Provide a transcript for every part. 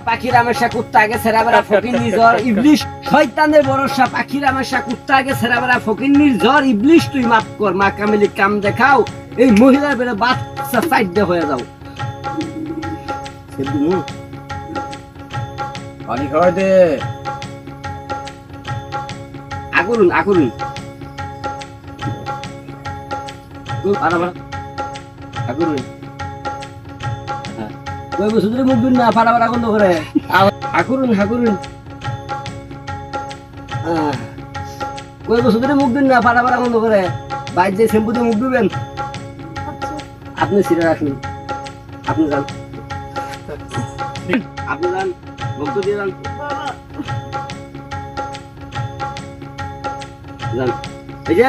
পাখির আমেশা কুত্তা আগে সেরাবেরা ফকিন্নি জ্বর ইবলিশ শয়তানের ভরসা পাখির আমেশা কুত্তা আগে সেরাবেরা ফকিন্নির জ্বর ইবলিশ তুই মাফ কর মা কামিলি কাম দেখাও এই মহিলার বেলা বাচ্চা সাইডে হয়ে যাও পানি খাওয়াই দে আগুরুন আগুরুন আগুরুন কই বছর ধরে মুখ দিন না ফাড়াবার আগুন করে আগুরুন আগুরুন কই বছর ধরে মুখ দিন না ফাড়াবার আগুন করে বাইর যে শ্যাম্পু দিয়ে মুখ ধুবেন আপনি সিরে রাখুন আপনি যান আপনি যান ভক্ত দিয়ে যান যান এই যে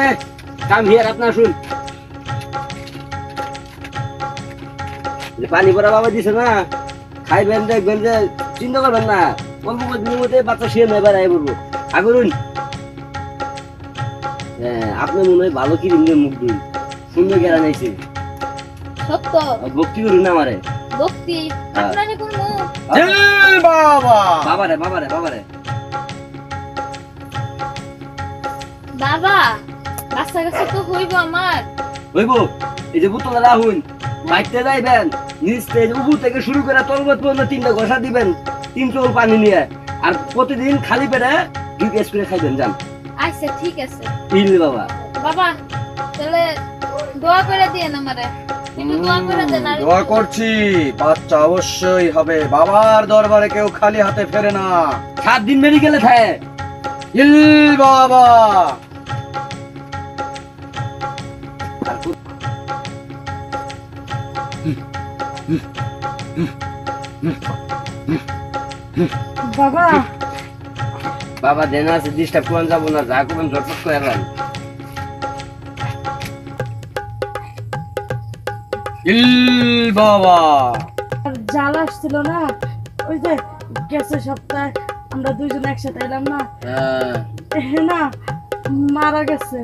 কাম হিয়ার আপনার শুন পানি ভরা বাবা দিছে না খাইবেন দেখবেন যে চিন্তা করবেন না অল্প কদিনের মধ্যে বাচ্চা শুয়ে নেই বেড়াই বলবো আগুন হ্যাঁ আপনি মনে হয় ভালো কি রিঙ্গে মুখ দিন সুন্দর গেরা নাইছে সত্য ভক্তি করুন আমারে ভক্তি আপনারে কোন বাবা বাবারে বাবারে বাবারে বাবা বাচ্চা কাছে তো হইব আমার হইব এই যে বোতলে রাখুন বাইতে যাইবেন নিচ থেকে উপর থেকে শুরু করে তলবত পর্যন্ত 3টা ঘষা দিবেন 3 চোল পানি নিয়ে আর প্রতিদিন খালি পেটে 2 গ্লাস করে খাইবেন যান আচ্ছা ঠিক আছে ইলি বাবা বাবা তাহলে দোয়া করে দেন আমারে একটু দোয়া করে দেন আর দোয়া করছি বাচ্চা অবশ্যই হবে বাবার দরবারে কেউ খালি হাতে ফেরে না 7 দিন মেডিকেলে থাকে ইল বাবা বাবা বাবা দেনা আছে ডিস্টার্ব করন যাব না যা করবেন ঝটপট করে রান ইল বাবা আর জাল আসছিল না ওই যে গেছে সপ্তাহে আমরা দুইজন একসাথে এলাম না না মারা গেছে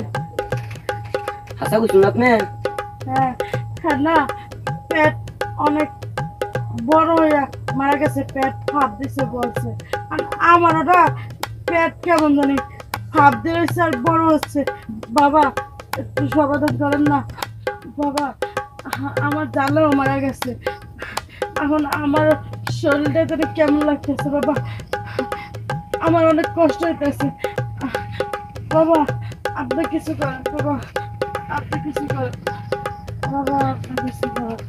হাসা বুঝুন আপনি হ্যাঁ হ্যাঁ না পেট অনেক বড় হয়ে মারা গেছে পেট ফাঁপ দিছে বলছে আর আমারও না পেট কেমন জানি ফাঁপ দিয়েছে আর বড় হচ্ছে বাবা একটু সমাধান করেন না বাবা আমার জানলাও মারা গেছে এখন আমার শরীরটা জানি কেমন লাগতেছে বাবা আমার অনেক কষ্ট হইতেছে বাবা আপনি কিছু করেন বাবা আপনি কিছু করেন বাবা আপনি কিছু করেন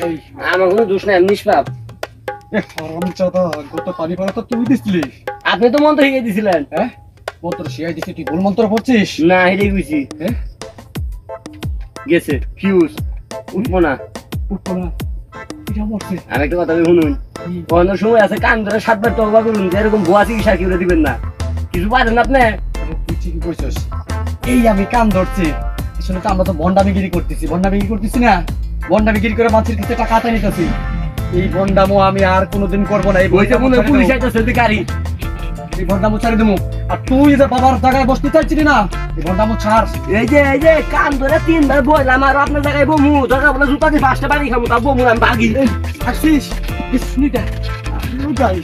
এই আমার কোনো দোষ নাই নিষ্পাপ হারামজাদা গত পানি পড়া তো তুমি দিছিলি আপনি তো মন্ত্র শিখিয়ে দিছিলেন হ্যাঁ মন্ত্র শিখাই দিছি তুই ভুল মন্ত্র পড়ছিস না হেরে গেছি হ্যাঁ গেছে ফিউজ উঠবো না উঠবো না এটা মরছে আমি একটা কথা শুনুন অন্য সময় আছে কান ধরে 7 বার তওবা করুন যে এরকম ভুয়া চিকিৎসা কেউ দিবেন না কিছু পারেন আপনি তুই ঠিকই কইছস এই আমি কান ধরছি আসলে তো আমরা তো ভন্ডামিগিরি করতেছি না ভন্ডামিগিরি করে মানুষের কাছে টাকা আদায় নিতেছি এই ভন্ডামো আমি আর কোনোদিন করবো না এই বইতে মনে হয় পুলিশ আইতাছে গাড়ি এই ভন্ডামো ছাড়ি দেবো আর তুই যে বাবার জায়গায় বসতে চাইছিলি না এই ভন্ডামো ছাড় এই যে কান ধরে 3 বার বইলাম আর আপনার জায়গায় বমু জায়গা বলে জুতা দিয়ে 5টা বাড়ি খামু তা বমু আমি ভাগি আসছিস শুনিটা যাই